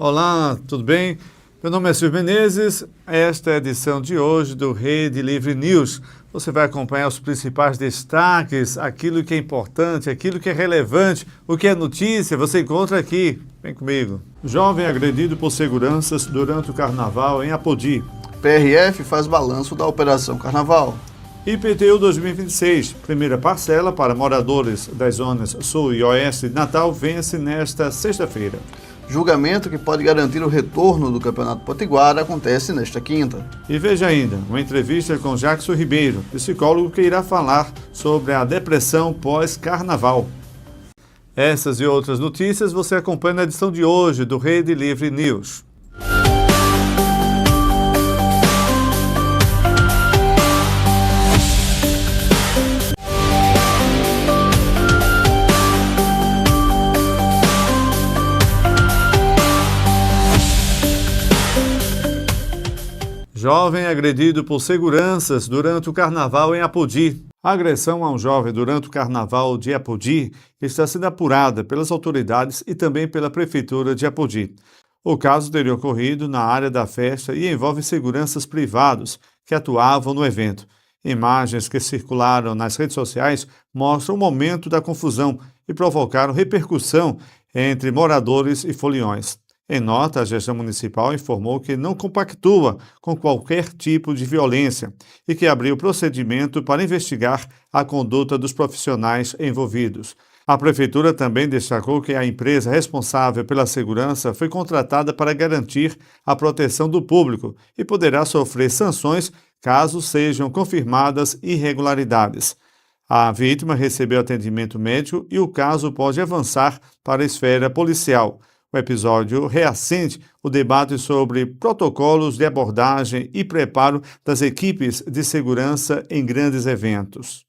Olá, tudo bem? Meu nome é Silvio Menezes, esta é a edição de hoje do Rede Livre News. Você vai acompanhar os principais destaques, aquilo que é importante, aquilo que é relevante, o que é notícia, você encontra aqui. Vem comigo. Jovem agredido por seguranças durante o carnaval em Apodi. PRF faz balanço da Operação Carnaval. IPTU 2026, primeira parcela para moradores das zonas Sul e Oeste de Natal, vence nesta sexta-feira. Julgamento que pode garantir o retorno do Campeonato Potiguara acontece nesta quinta. E veja ainda, uma entrevista com Jackson Ribeiro, psicólogo que irá falar sobre a depressão pós-carnaval. Essas e outras notícias você acompanha na edição de hoje do Rede Livre News. Jovem agredido por seguranças durante o carnaval em Apodi. A agressão a um jovem durante o carnaval de Apodi está sendo apurada pelas autoridades e também pela prefeitura de Apodi. O caso teria ocorrido na área da festa e envolve seguranças privados que atuavam no evento. Imagens que circularam nas redes sociais mostram o momento da confusão e provocaram repercussão entre moradores e foliões. Em nota, a gestão municipal informou que não compactua com qualquer tipo de violência e que abriu procedimento para investigar a conduta dos profissionais envolvidos. A prefeitura também destacou que a empresa responsável pela segurança foi contratada para garantir a proteção do público e poderá sofrer sanções caso sejam confirmadas irregularidades. A vítima recebeu atendimento médico e o caso pode avançar para a esfera policial. O episódio reacende o debate sobre protocolos de abordagem e preparo das equipes de segurança em grandes eventos.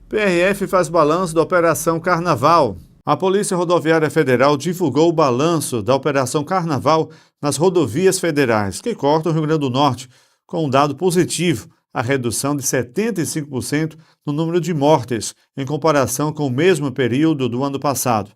PRF faz balanço da Operação Carnaval. A Polícia Rodoviária Federal divulgou o balanço da Operação Carnaval nas rodovias federais que cortam o Rio Grande do Norte, com um dado positivo, a redução de 75% no número de mortes, em comparação com o mesmo período do ano passado.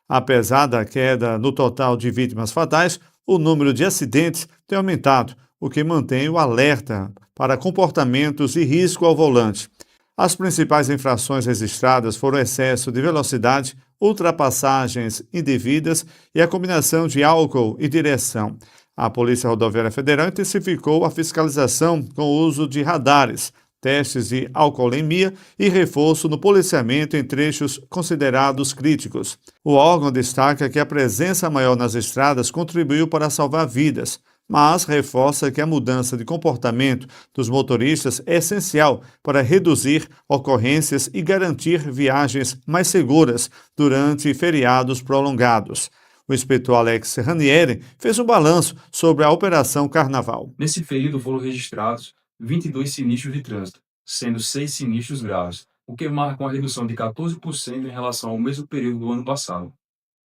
Apesar da queda no total de vítimas fatais, o número de acidentes tem aumentado, o que mantém o alerta para comportamentos e risco ao volante. As principais infrações registradas foram excesso de velocidade, ultrapassagens indevidas e a combinação de álcool e direção. A Polícia Rodoviária Federal intensificou a fiscalização com o uso de radares, testes de alcoolemia e reforço no policiamento em trechos considerados críticos. O órgão destaca que a presença maior nas estradas contribuiu para salvar vidas, mas reforça que a mudança de comportamento dos motoristas é essencial para reduzir ocorrências e garantir viagens mais seguras durante feriados prolongados. O inspetor Alex Ranieri fez um balanço sobre a Operação Carnaval. Nesse período foram registrados 22 sinistros de trânsito, sendo 6 sinistros graves, o que marca uma redução de 14% em relação ao mesmo período do ano passado.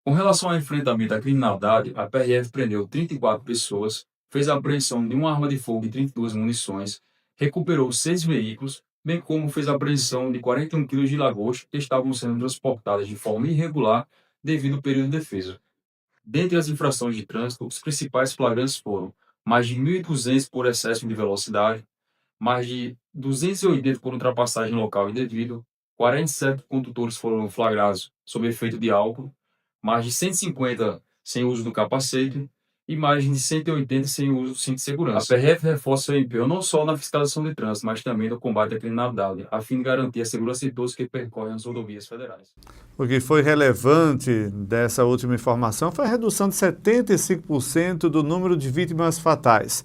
Com relação ao enfrentamento à criminalidade, a PRF prendeu 34 pessoas, fez a apreensão de uma arma de fogo e 32 munições, recuperou 6 veículos, bem como fez a apreensão de 41 kg de lagosta que estavam sendo transportadas de forma irregular devido ao período de defesa. Dentre as infrações de trânsito, os principais flagrantes foram mais de 1.200 por excesso de velocidade, mais de 280 por ultrapassagem local indevido, 47 condutores foram flagrados sob efeito de álcool, mais de 150 sem uso do capacete e mais de 180 sem uso do cinto de segurança. A PRF reforça seu empenho não só na fiscalização de trânsito, mas também no combate à criminalidade, a fim de garantir a segurança de todos que percorrem as rodovias federais. O que foi relevante dessa última informação foi a redução de 75% do número de vítimas fatais.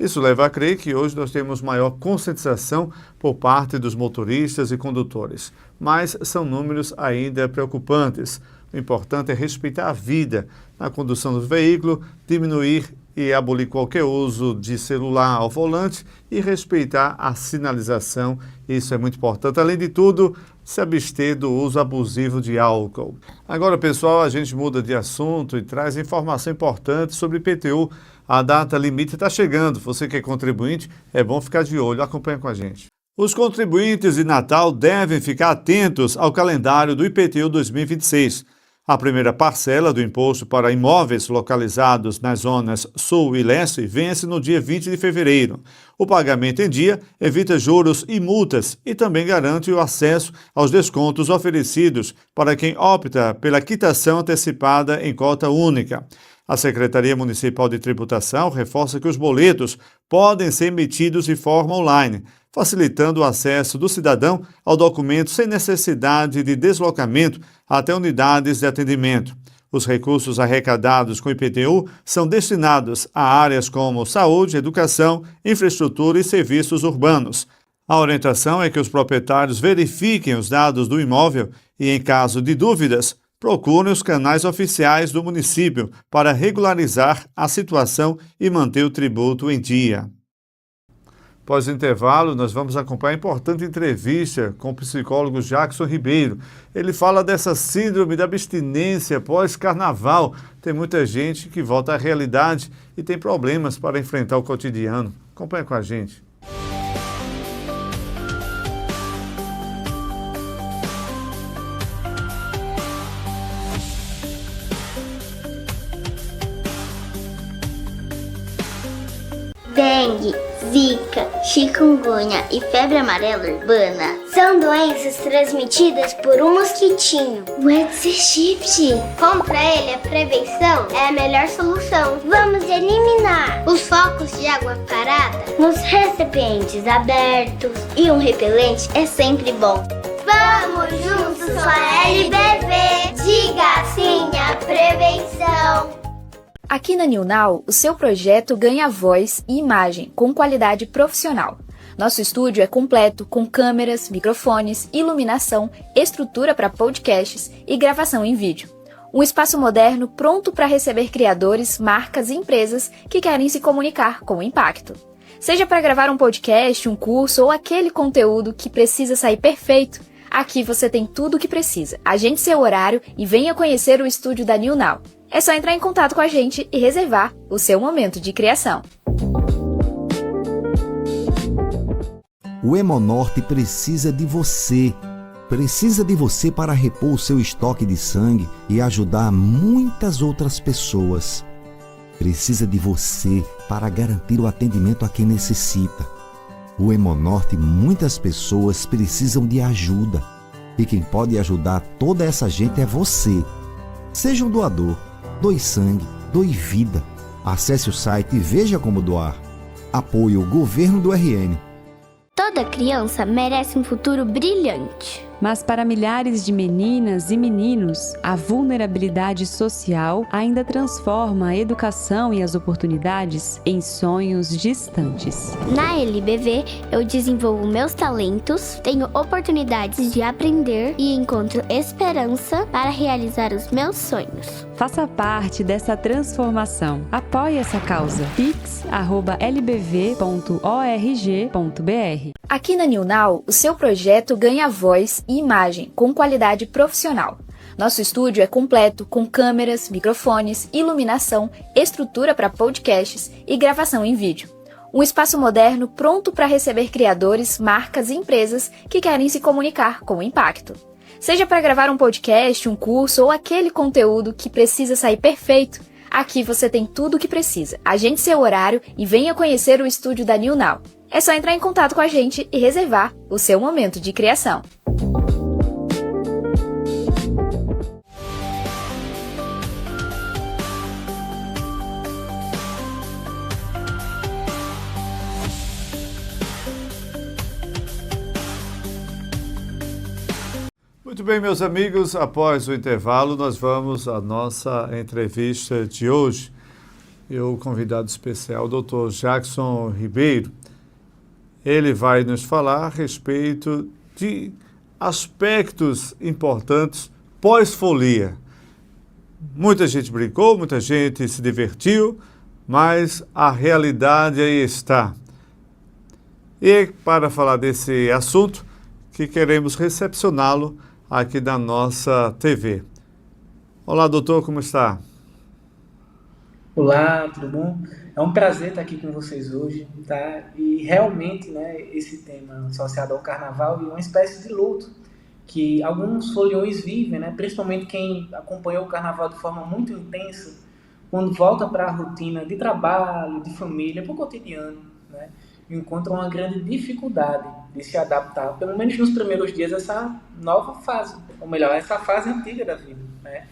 Isso leva a crer que hoje nós temos maior conscientização por parte dos motoristas e condutores, mas são números ainda preocupantes. O importante é respeitar a vida na condução do veículo, diminuir e abolir qualquer uso de celular ao volante e respeitar a sinalização. Isso é muito importante. Além de tudo, se abster do uso abusivo de álcool. Agora, pessoal, a gente muda de assunto e traz informação importante sobre IPTU. A data limite está chegando. Você que é contribuinte, é bom ficar de olho. Acompanha com a gente. Os contribuintes de Natal devem ficar atentos ao calendário do IPTU 2026. A primeira parcela do imposto para imóveis localizados nas zonas sul e leste vence no dia 20 de fevereiro. O pagamento em dia evita juros e multas e também garante o acesso aos descontos oferecidos para quem opta pela quitação antecipada em cota única. A Secretaria Municipal de Tributação reforça que os boletos podem ser emitidos de forma online, facilitando o acesso do cidadão ao documento sem necessidade de deslocamento até unidades de atendimento. Os recursos arrecadados com o IPTU são destinados a áreas como saúde, educação, infraestrutura e serviços urbanos. A orientação é que os proprietários verifiquem os dados do imóvel e, em caso de dúvidas, procurem os canais oficiais do município para regularizar a situação e manter o tributo em dia. Após o intervalo, nós vamos acompanhar a importante entrevista com o psicólogo Jackson Ribeiro. Ele fala dessa síndrome da abstinência pós-carnaval. Tem muita gente que volta à realidade e tem problemas para enfrentar o cotidiano. Acompanhe com a gente. Dengue, zika, chikungunya e febre amarela urbana são doenças transmitidas por um mosquitinho, o Aedes aegypti. Contra ele, a prevenção é a melhor solução. Vamos eliminar os focos de água parada nos recipientes abertos e um repelente é sempre bom. Vamos juntos com a LBV, diga sim à prevenção. Aqui na New Now, o seu projeto ganha voz e imagem com qualidade profissional. Nosso estúdio é completo com câmeras, microfones, iluminação, estrutura para podcasts e gravação em vídeo. Um espaço moderno pronto para receber criadores, marcas e empresas que querem se comunicar com impacto. Seja para gravar um podcast, um curso ou aquele conteúdo que precisa sair perfeito, aqui você tem tudo o que precisa. Agende seu horário e venha conhecer o estúdio da New Now. É só entrar em contato com a gente e reservar o seu momento de criação. O Hemonorte precisa de você. Precisa de você para repor o seu estoque de sangue e ajudar muitas outras pessoas. Precisa de você para garantir o atendimento a quem necessita. O Hemonorte, muitas pessoas precisam de ajuda. E quem pode ajudar toda essa gente é você. Seja um doador. Doe sangue, doe vida. Acesse o site e veja como doar. Apoio o Governo do RN. Toda criança merece um futuro brilhante. Mas para milhares de meninas e meninos, a vulnerabilidade social ainda transforma a educação e as oportunidades em sonhos distantes. Na LBV, eu desenvolvo meus talentos, tenho oportunidades de aprender e encontro esperança para realizar os meus sonhos. Faça parte dessa transformação. Apoie essa causa. pix@lbv.org.br. Aqui na New Now, o seu projeto ganha voz e imagem com qualidade profissional. Nosso estúdio é completo com câmeras, microfones, iluminação, estrutura para podcasts e gravação em vídeo. Um espaço moderno pronto para receber criadores, marcas e empresas que querem se comunicar com impacto. Seja para gravar um podcast, um curso ou aquele conteúdo que precisa sair perfeito, aqui você tem tudo o que precisa. Agende seu horário e venha conhecer o estúdio da New Now. É só entrar em contato com a gente e reservar o seu momento de criação. Muito bem, meus amigos, após o intervalo, nós vamos à nossa entrevista de hoje. O convidado especial, o Dr. Jackson Ribeiro, ele vai nos falar a respeito de aspectos importantes pós-folia. Muita gente brincou, muita gente se divertiu, mas a realidade aí está. E para falar desse assunto, que queremos recepcioná-lo aqui na nossa TV. Olá, doutor, como está? Olá, tudo bom? É um prazer estar aqui com vocês hoje, tá? E realmente, né, esse tema associado ao carnaval é uma espécie de luto que alguns foliões vivem, né? Principalmente quem acompanhou o carnaval de forma muito intensa, quando volta para a rotina de trabalho, de família, para o cotidiano, né? Encontra uma grande dificuldade de se adaptar, pelo menos nos primeiros dias, a essa nova fase, ou melhor, essa fase antiga da vida, né?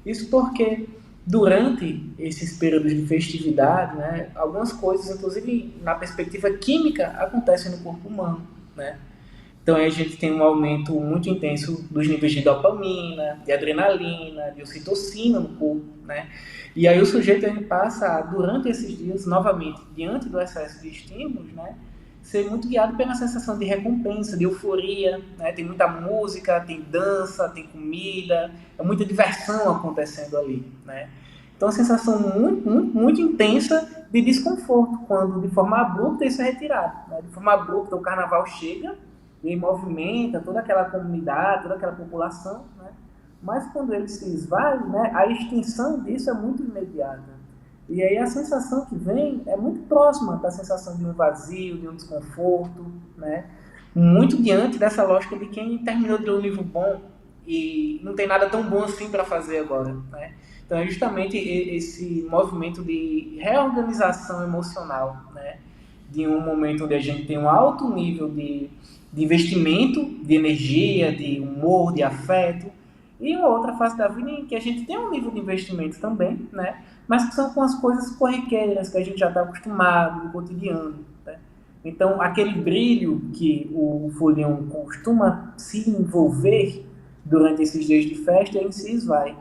Isso porque durante esses períodos de festividade, né, algumas coisas, inclusive na perspectiva química, acontecem no corpo humano, né? Então aí a gente tem um aumento muito intenso dos níveis de dopamina, de adrenalina, de ocitocina no corpo, né? E aí o sujeito ele passa, durante esses dias, novamente, diante do excesso de estímulos, né, ser muito guiado pela sensação de recompensa, de euforia, né? Tem muita música, tem dança, tem comida, é muita diversão acontecendo ali, né? Então, a sensação muito intensa de desconforto, quando de forma abrupta isso é retirado, né? De forma abrupta o carnaval chega e movimenta toda aquela comunidade, toda aquela população, né? Mas quando ele se esvai, né, a extinção disso é muito imediata. E aí a sensação que vem é muito próxima da sensação de um vazio, de um desconforto, né? Muito diante dessa lógica de quem terminou de ler um livro bom e não tem nada tão bom assim para fazer agora, né? Então é justamente esse movimento de reorganização emocional, né? De um momento onde a gente tem um alto nível de investimento, de energia, de humor, de afeto, e uma outra fase da vida em que a gente tem um nível de investimento também, né? Mas que são com as coisas corriqueiras, que a gente já está acostumado, no cotidiano, né? Então, aquele brilho que o folião costuma se envolver durante esses dias de festa, em si esvai.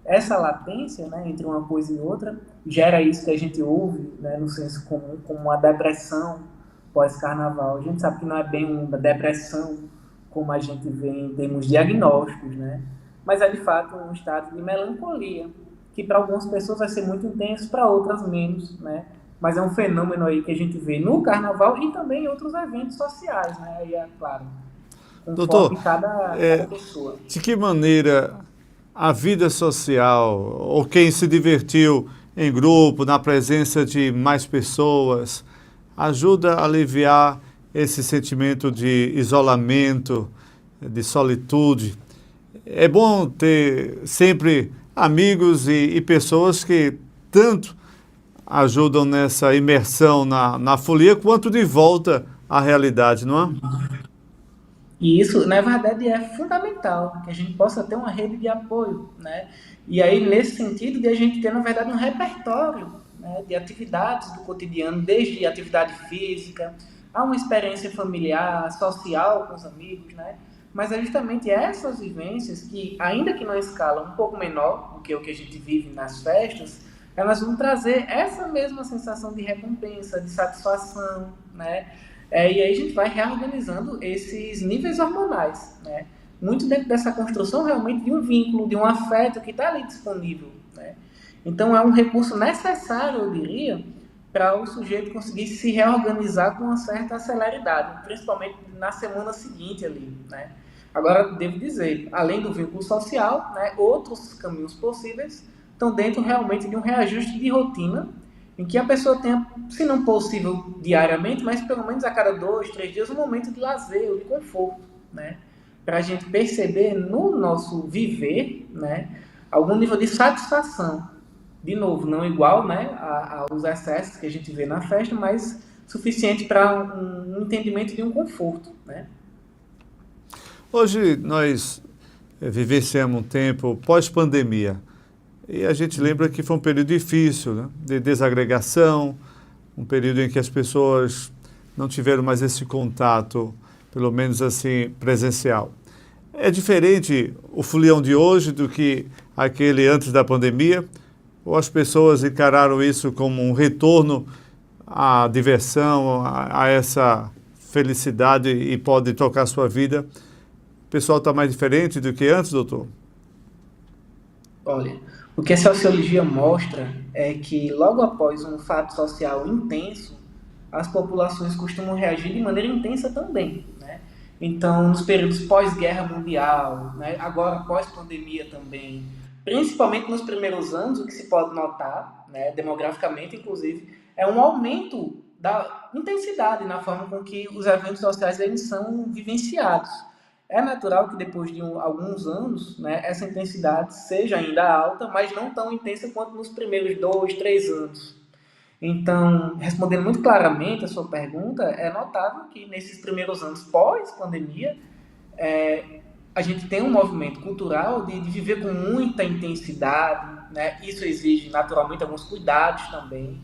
Essa latência, né, entre uma coisa e outra gera isso que a gente ouve, né, no senso comum como uma depressão pós-carnaval. A gente sabe que não é bem uma depressão como a gente vê em termos diagnósticos, né? Mas é de fato um estado de melancolia, que para algumas pessoas vai ser muito intenso, para outras menos, né? Mas é um fenômeno aí que a gente vê no carnaval e também em outros eventos sociais, né? Aí é claro, com Doutor, foco em cada pessoa. de que maneira a vida social, ou quem se divertiu em grupo, na presença de mais pessoas, ajuda a aliviar esse sentimento de isolamento, de solitude? É bom ter sempre amigos e pessoas que tanto ajudam nessa imersão na folia, quanto de volta à realidade, não é? E isso, na verdade, é fundamental, que a gente possa ter uma rede de apoio, né? E aí, nesse sentido, de a gente ter, na verdade, um repertório, né, de atividades do cotidiano, desde atividade física, a uma experiência familiar, social com os amigos, né? Mas é justamente essas vivências que, ainda que numa escala um pouco menor do que o que a gente vive nas festas, elas vão trazer essa mesma sensação de recompensa, de satisfação, né? E aí a gente vai reorganizando esses níveis hormonais, né? Muito dentro dessa construção realmente de um vínculo, de um afeto que está ali disponível, né? Então é um recurso necessário, eu diria, para o sujeito conseguir se reorganizar com uma certa celeridade, principalmente na semana seguinte ali, né? Agora, devo dizer, além do vínculo social, né, outros caminhos possíveis estão dentro realmente de um reajuste de rotina, em que a pessoa tenha, se não possível diariamente, mas pelo menos a cada 2, 3 dias, um momento de lazer, de conforto, né? Para a gente perceber no nosso viver, né, algum nível de satisfação. De novo, não igual, né, aos excessos que a gente vê na festa, mas suficiente para um entendimento de um conforto, né? Hoje nós vivenciamos um tempo pós-pandemia e a gente lembra que foi um período difícil, né, de desagregação, um período em que as pessoas não tiveram mais esse contato, pelo menos assim, presencial. É diferente o folião de hoje do que aquele antes da pandemia? Ou as pessoas encararam isso como um retorno à diversão, a essa felicidade e pode tocar a sua vida? O pessoal está mais diferente do que antes, doutor? Olha, o que a sociologia mostra é que logo após um fato social intenso, as populações costumam reagir de maneira intensa também, né? Então, nos períodos pós-guerra mundial, né, agora pós-pandemia também, principalmente nos primeiros anos, o que se pode notar, né, demograficamente inclusive, é um aumento da intensidade na forma com que os eventos sociais eles são vivenciados. é natural que depois de alguns anos, né, essa intensidade seja ainda alta, mas não tão intensa quanto nos primeiros 2, 3 anos. Então, respondendo muito claramente a sua pergunta, é notável que nesses primeiros anos pós-pandemia, a gente tem um movimento cultural de viver com muita intensidade, né? Isso exige naturalmente alguns cuidados também,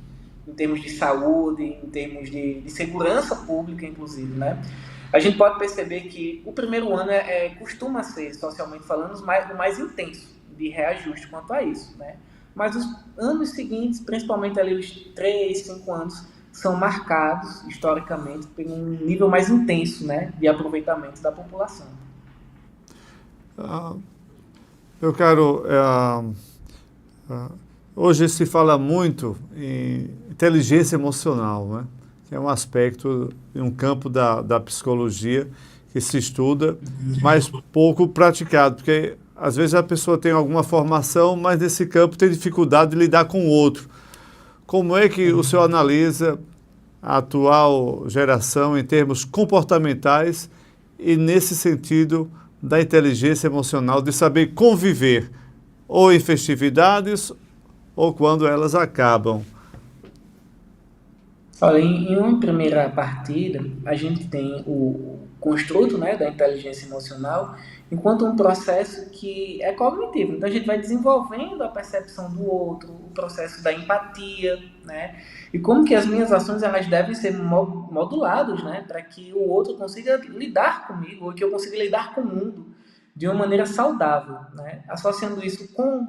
em termos de saúde, em termos de segurança pública, inclusive, né? A gente pode perceber que o primeiro ano costuma ser, socialmente falando, o mais intenso de reajuste quanto a isso, né? Mas os anos seguintes, principalmente ali os 3, 5 anos, são marcados, historicamente, por um nível mais intenso, né, de aproveitamento da população. Meu caro, hoje se fala muito em inteligência emocional, né? Que é um aspecto, um campo da psicologia que se estuda, mas pouco praticado, porque às vezes a pessoa tem alguma formação, mas nesse campo tem dificuldade de lidar com o outro. Como é que o senhor analisa a atual geração em termos comportamentais e nesse sentido da inteligência emocional, de saber conviver ou em festividades ou quando elas acabam? Olha, em uma primeira partida, a gente tem o construto, né, da inteligência emocional enquanto um processo que é cognitivo. Então, a gente vai desenvolvendo a percepção do outro, o processo da empatia, né, e como que as minhas ações elas devem ser moduladas, né, para que o outro consiga lidar comigo, ou que eu consiga lidar com o mundo de uma maneira saudável, né, associando isso com,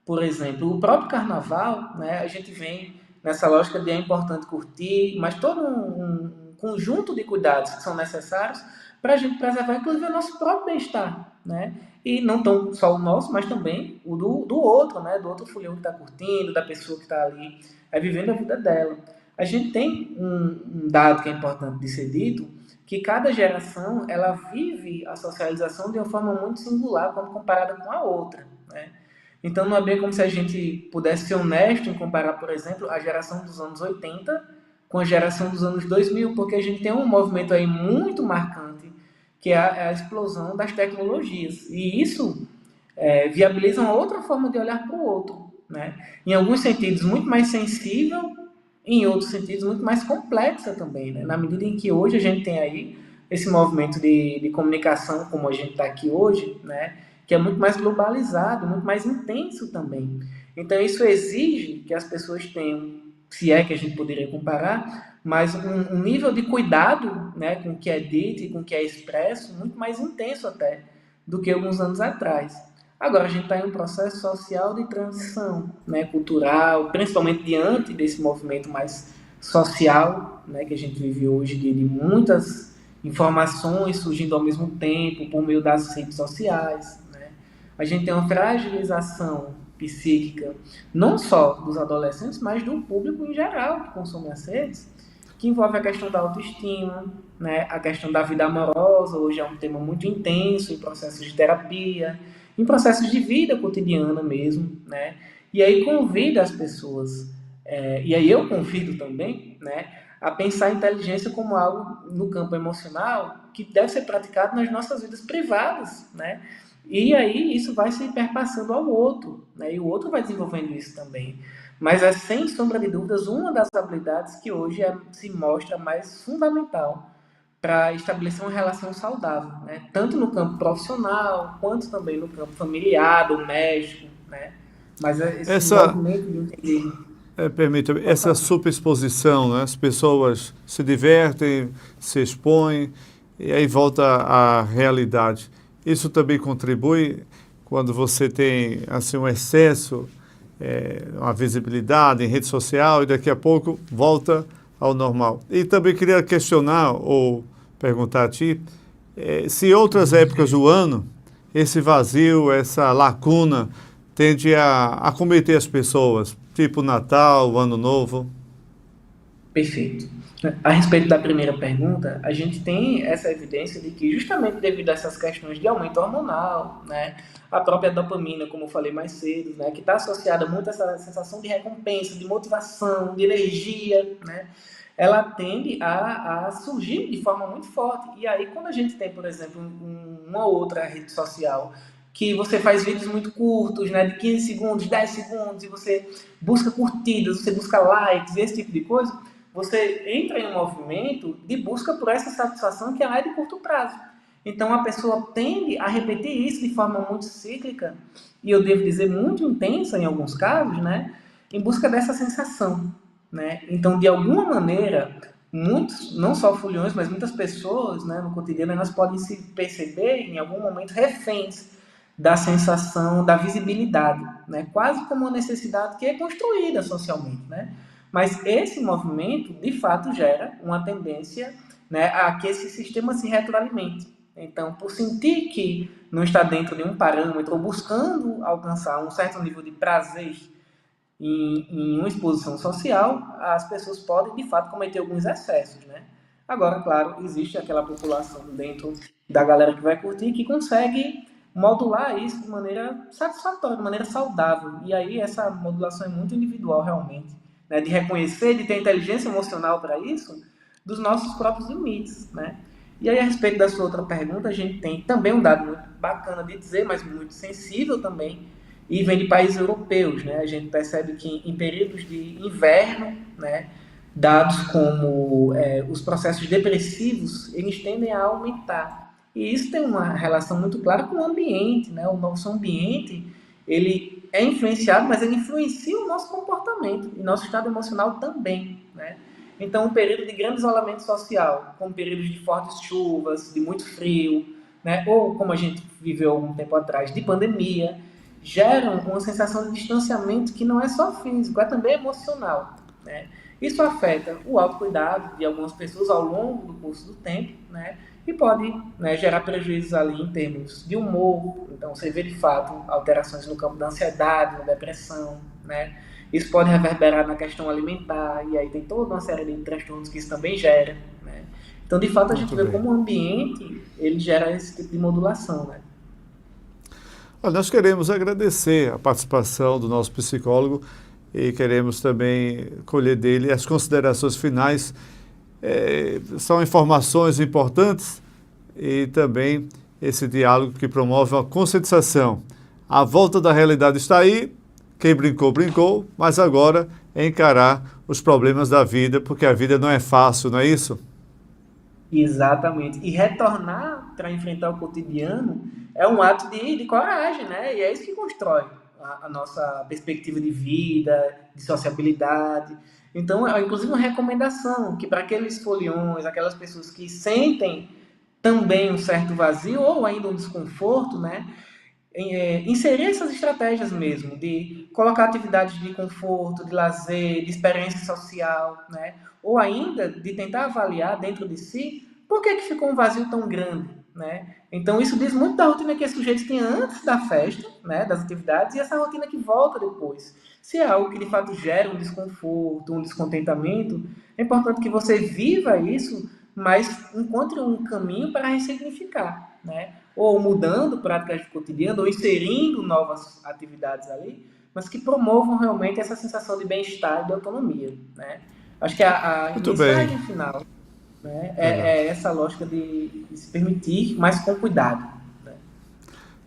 por exemplo, o próprio carnaval, né, a gente vem nessa lógica de é importante curtir, mas todo um conjunto de cuidados que são necessários para a gente preservar, inclusive, o nosso próprio bem-estar, né? E não tão só o nosso, mas também o do outro, né? Do outro fulhão que está curtindo, da pessoa que está ali vivendo a vida dela. A gente tem um dado que é importante de ser dito, que cada geração ela vive a socialização de uma forma muito singular quando comparada com a outra, né? Então, não é bem como se a gente pudesse ser honesto em comparar, por exemplo, a geração dos anos 80 com a geração dos anos 2000, porque a gente tem um movimento aí muito marcante, que é a explosão das tecnologias. E isso viabiliza uma outra forma de olhar para o outro, né? Em alguns sentidos, muito mais sensível, em outros sentidos, muito mais complexa também, né? Na medida em que hoje a gente tem aí esse movimento de comunicação, como a gente está aqui hoje, né? Que é muito mais globalizado, muito mais intenso também. Então, isso exige que as pessoas tenham, se é que a gente poderia comparar, mas um nível de cuidado, né, com o que é dito e com o que é expresso, muito mais intenso até do que alguns anos atrás. Agora, a gente está em um processo social de transição, né, cultural, principalmente diante desse movimento mais social, né, que a gente vive hoje, de muitas informações surgindo ao mesmo tempo por meio das redes sociais. A gente tem uma fragilização psíquica, não só dos adolescentes, mas do público em geral que consome as redes, que envolve a questão da autoestima, né? A questão da vida amorosa, hoje é um tema muito intenso em processos de terapia, em processos de vida cotidiana mesmo, né? E aí convida as pessoas, e aí eu convido também, né, a pensar a inteligência como algo no campo emocional que deve ser praticado nas nossas vidas privadas, né? E aí isso vai se perpassando ao outro, né? E o outro vai desenvolvendo isso também. Mas é, sem sombra de dúvidas, uma das habilidades que hoje se mostra mais fundamental para estabelecer uma relação saudável, né? Tanto no campo profissional, quanto também no campo familiar, doméstico, né? Mas esse movimento de entender... Permita-me, essa superexposição, né? As pessoas se divertem, se expõem, e aí volta à realidade. Isso também contribui quando você tem assim, um excesso, uma visibilidade em rede social e daqui a pouco volta ao normal. E também queria questionar ou perguntar a ti se em outras épocas do ano esse vazio, essa lacuna tende a acometer as pessoas, tipo Natal, Ano Novo. Perfeito. A respeito da primeira pergunta, a gente tem essa evidência de que justamente devido a essas questões de aumento hormonal, né, a própria dopamina, como eu falei mais cedo, né, que está associada muito a essa sensação de recompensa, de motivação, de energia, né, ela tende a surgir de forma muito forte. E aí, quando a gente tem, por exemplo, um uma ou outra rede social, que você faz vídeos muito curtos, né, de 15 segundos, 10 segundos, e você busca curtidas, você busca likes, esse tipo de coisa, você entra em um movimento de busca por essa satisfação que ela é de curto prazo. Então a pessoa tende a repetir isso de forma muito cíclica, e eu devo dizer muito intensa em alguns casos, né, em busca dessa sensação, né? Então, de alguma maneira, muitos, não só foliões, mas muitas pessoas, né, no cotidiano, elas podem se perceber em algum momento reféns da sensação da visibilidade, né? Quase como uma necessidade que é construída socialmente, né? Mas esse movimento, de fato, gera uma tendência, né, a que esse sistema se retroalimente. Então, por sentir que não está dentro de um parâmetro ou buscando alcançar um certo nível de prazer em uma exposição social, as pessoas podem, de fato, cometer alguns excessos, né? Agora, claro, existe aquela população dentro da galera que vai curtir que consegue modular isso de maneira satisfatória, de maneira saudável. E aí essa modulação é muito individual, realmente, né? De reconhecer, de ter inteligência emocional para isso, dos nossos próprios limites, né? E aí, a respeito da sua outra pergunta, a gente tem também um dado muito bacana de dizer, mas muito sensível também, e vem de países europeus, né? A gente percebe que em períodos de inverno, né, dados como os processos depressivos, eles tendem a aumentar. E isso tem uma relação muito clara com o ambiente, né? O nosso ambiente, ele é influenciado, mas ele influencia o nosso comportamento e nosso estado emocional também, né? Então, um período de grande isolamento social, como períodos de fortes chuvas, de muito frio, né? Ou como a gente viveu algum tempo atrás, de pandemia, geram uma sensação de distanciamento que não é só físico, é também emocional, né? Isso afeta o autocuidado de algumas pessoas ao longo do curso do tempo, né? E pode, né, gerar prejuízos ali em termos de humor. Então, você vê de fato alterações no campo da ansiedade, da depressão, né? Isso pode reverberar na questão alimentar, e aí tem toda uma série de transtornos que isso também gera, né? Então, de fato, a gente vê como o ambiente ele gera esse tipo de modulação, né? Olha, nós queremos agradecer a participação do nosso psicólogo e queremos também colher dele as considerações finais. São informações importantes e também esse diálogo que promove uma conscientização. A volta da realidade está aí, quem brincou, brincou, mas agora é encarar os problemas da vida, porque a vida não é fácil, não é isso? Exatamente. E retornar para enfrentar o cotidiano é um ato de coragem, né? E é isso que constrói a nossa perspectiva de vida, de sociabilidade. Então, é inclusive uma recomendação que para aqueles foliões, aquelas pessoas que sentem também um certo vazio ou ainda um desconforto, né? Inserir essas estratégias mesmo, de colocar atividades de conforto, de lazer, de experiência social, né? Ou ainda de tentar avaliar dentro de si por que ficou um vazio tão grande, né? Então isso diz muito da rotina que esse sujeito tinha antes da festa, né, das atividades, e essa rotina que volta depois. Se é algo que de fato gera um desconforto, um descontentamento, é importante que você viva isso, mas encontre um caminho para ressignificar, né? Ou mudando práticas de cotidiano, ou inserindo novas atividades ali, mas que promovam realmente essa sensação de bem-estar e de autonomia, né? Acho que a mensagem final, né, é essa lógica de se permitir, mas com cuidado, né?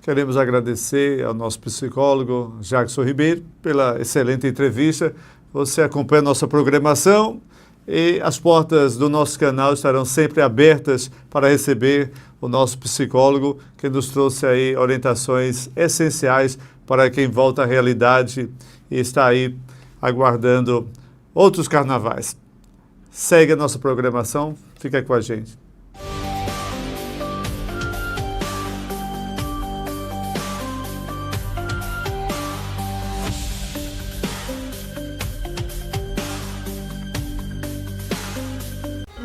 Queremos agradecer ao nosso psicólogo Jackson Ribeiro pela excelente entrevista. Você acompanha a nossa programação e as portas do nosso canal estarão sempre abertas para receber o nosso psicólogo, que nos trouxe aí orientações essenciais para quem volta à realidade e está aí aguardando outros carnavais. Segue a nossa programação, fica com a gente.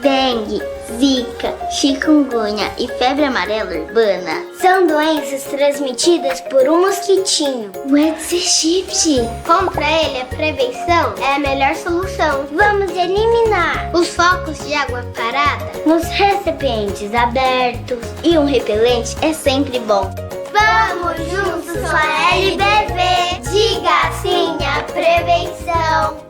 Dengue, zika, chikungunya e febre amarela urbana são doenças transmitidas por um mosquitinho, o Aedes aegypti. Contra ele, a prevenção é a melhor solução. Vamos eliminar os focos de água parada nos recipientes abertos, e um repelente é sempre bom. Vamos juntos com a LBV, diga sim à prevenção.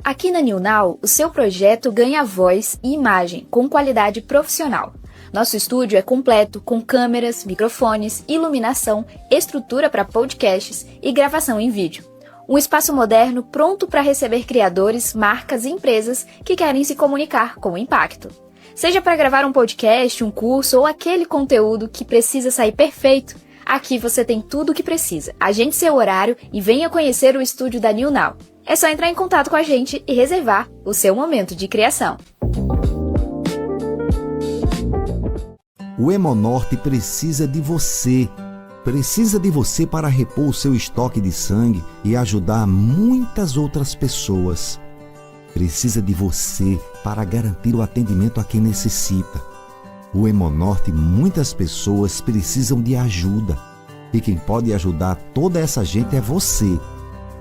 Aqui na New Now, o seu projeto ganha voz e imagem com qualidade profissional. Nosso estúdio é completo com câmeras, microfones, iluminação, estrutura para podcasts e gravação em vídeo. Um espaço moderno pronto para receber criadores, marcas e empresas que querem se comunicar com impacto. Seja para gravar um podcast, um curso ou aquele conteúdo que precisa sair perfeito, aqui você tem tudo o que precisa. Agende seu horário e venha conhecer o estúdio da New Now. É só entrar em contato com a gente e reservar o seu momento de criação. O Hemonorte precisa de você. Precisa de você para repor o seu estoque de sangue e ajudar muitas outras pessoas. Precisa de você para garantir o atendimento a quem necessita. O Hemonorte, muitas pessoas precisam de ajuda. E quem pode ajudar toda essa gente é você.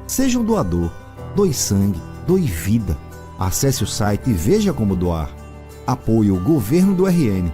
Seja um doador. Doe sangue, doe vida. Acesse o site e veja como doar. Apoio o Governo do RN.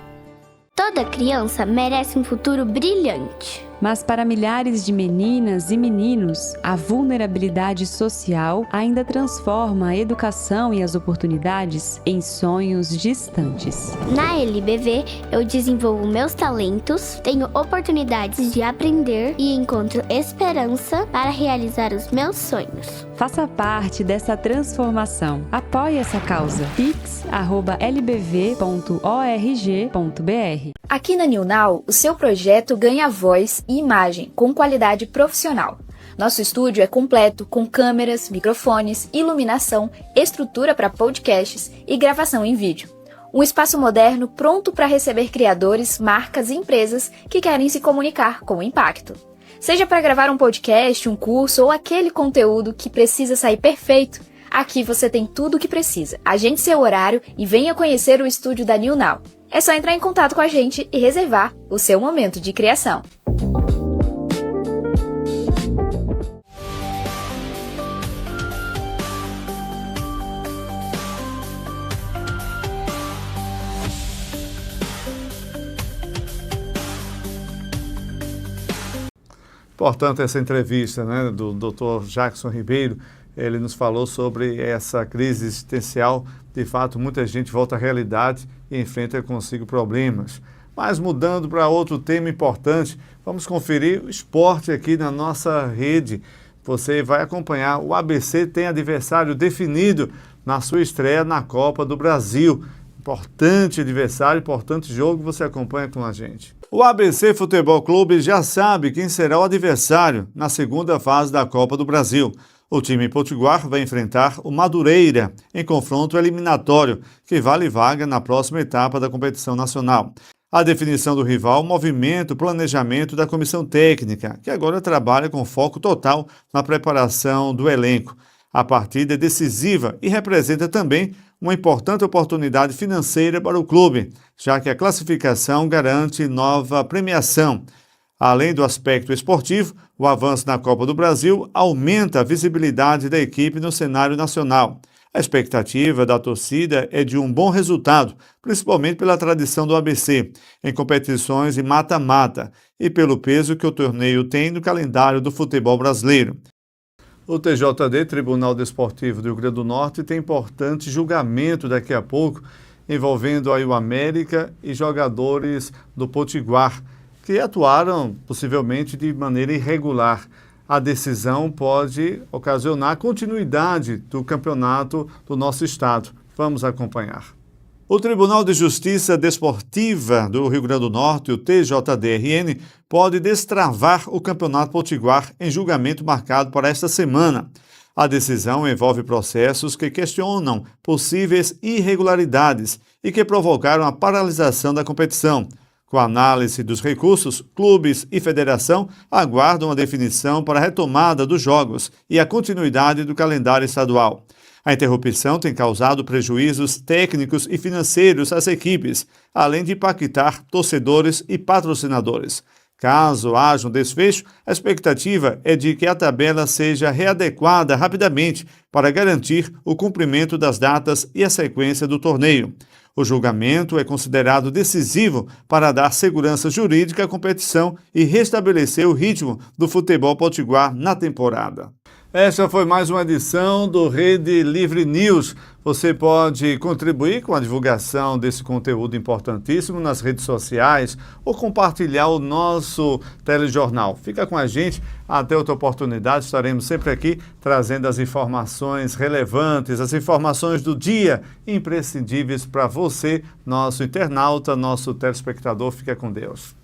Toda criança merece um futuro brilhante. Mas para milhares de meninas e meninos, a vulnerabilidade social ainda transforma a educação e as oportunidades em sonhos distantes. Na LBV, eu desenvolvo meus talentos, tenho oportunidades de aprender e encontro esperança para realizar os meus sonhos. Faça parte dessa transformação. Apoie essa causa. pix@lbv.org.br. Aqui na New Now, o seu projeto ganha voz e imagem com qualidade profissional. Nosso estúdio é completo com câmeras, microfones, iluminação, estrutura para podcasts e gravação em vídeo. Um espaço moderno pronto para receber criadores, marcas e empresas que querem se comunicar com impacto. Seja para gravar um podcast, um curso ou aquele conteúdo que precisa sair perfeito, aqui você tem tudo o que precisa. Agende seu horário e venha conhecer o estúdio da New Now. É só entrar em contato com a gente e reservar o seu momento de criação. Importante essa entrevista, né, do Dr. Jackson Ribeiro. Ele nos falou sobre essa crise existencial. De fato, muita gente volta à realidade e enfrenta consigo problemas. Mas mudando para outro tema importante, vamos conferir o esporte aqui na nossa rede. Você vai acompanhar. O ABC tem adversário definido na sua estreia na Copa do Brasil. Importante adversário, importante jogo, você acompanha com a gente. O ABC Futebol Clube já sabe quem será o adversário na segunda fase da Copa do Brasil. O time potiguar vai enfrentar o Madureira em confronto eliminatório, que vale vaga na próxima etapa da competição nacional. A definição do rival movimenta o planejamento da comissão técnica, que agora trabalha com foco total na preparação do elenco. A partida é decisiva e representa também uma importante oportunidade financeira para o clube, já que a classificação garante nova premiação. Além do aspecto esportivo, o avanço na Copa do Brasil aumenta a visibilidade da equipe no cenário nacional. A expectativa da torcida é de um bom resultado, principalmente pela tradição do ABC, em competições de mata-mata e pelo peso que o torneio tem no calendário do futebol brasileiro. O TJD, Tribunal Desportivo do Rio Grande do Norte, tem importante julgamento daqui a pouco, envolvendo aí o América e jogadores do Potiguar, que atuaram possivelmente de maneira irregular. A decisão pode ocasionar continuidade do campeonato do nosso estado. Vamos acompanhar. O Tribunal de Justiça Desportiva do Rio Grande do Norte, o TJDRN, pode destravar o Campeonato Potiguar em julgamento marcado para esta semana. A decisão envolve processos que questionam possíveis irregularidades e que provocaram a paralisação da competição. Com a análise dos recursos, clubes e federação aguardam a definição para a retomada dos jogos e a continuidade do calendário estadual. A interrupção tem causado prejuízos técnicos e financeiros às equipes, além de impactar torcedores e patrocinadores. Caso haja um desfecho, a expectativa é de que a tabela seja readequada rapidamente para garantir o cumprimento das datas e a sequência do torneio. O julgamento é considerado decisivo para dar segurança jurídica à competição e restabelecer o ritmo do futebol potiguar na temporada. Esta foi mais uma edição do Rede Livre News. Você pode contribuir com a divulgação desse conteúdo importantíssimo nas redes sociais ou compartilhar o nosso telejornal. Fica com a gente, até outra oportunidade, estaremos sempre aqui trazendo as informações relevantes, as informações do dia imprescindíveis para você, nosso internauta, nosso telespectador. Fica com Deus.